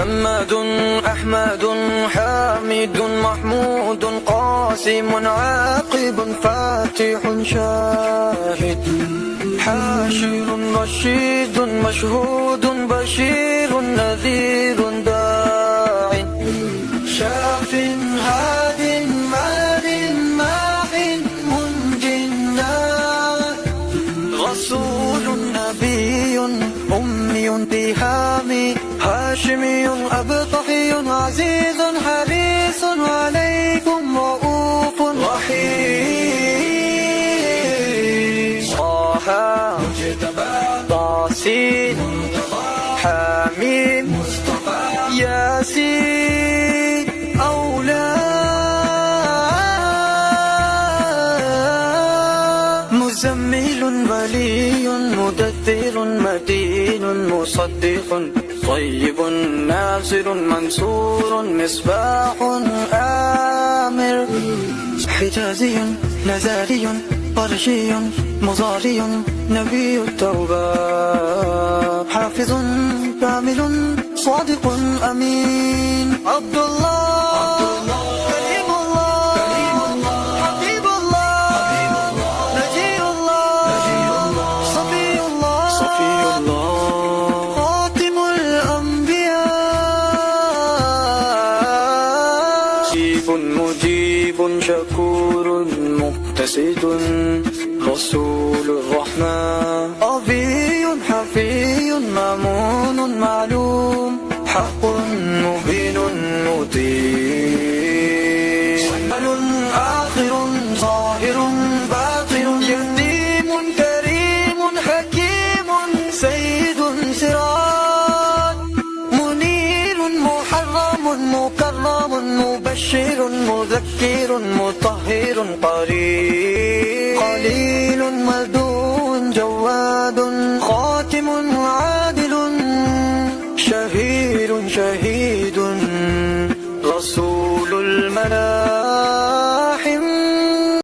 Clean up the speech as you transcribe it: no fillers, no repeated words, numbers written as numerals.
محمد أحمد حامد محمود قاسم عاقب فاتح شاهد حاشر رشيد مشهود بشير نذير داع شاف هاد مال ماح منج رسول نبي أمي بهامي هاشمي أبطحي عزيز حريص عليكم رؤوف رحيم طه طاسين حميم ياسين أولاد مزمل ولي مدثر مدين مصدق طيب ناصر منصور مصباح آمر حجازي نزاري قرشي مضاري نبي التوبة حافظ كامل صادق أمين عبد الله كريم الله حبيب الله نجي الله صفي الله خاتم الأنبياء مجيب شكور مقتصد رسول الرحمن أبي حفي مامون معلوم حق مبين مطيع آخر ظاهر باطن يتيم كريم حكيم سيد سراج منير محرم مكرم مبشر مذكر مطهر قريب قليل مدون جواد خاتم عادل شهيد رسول الملائكة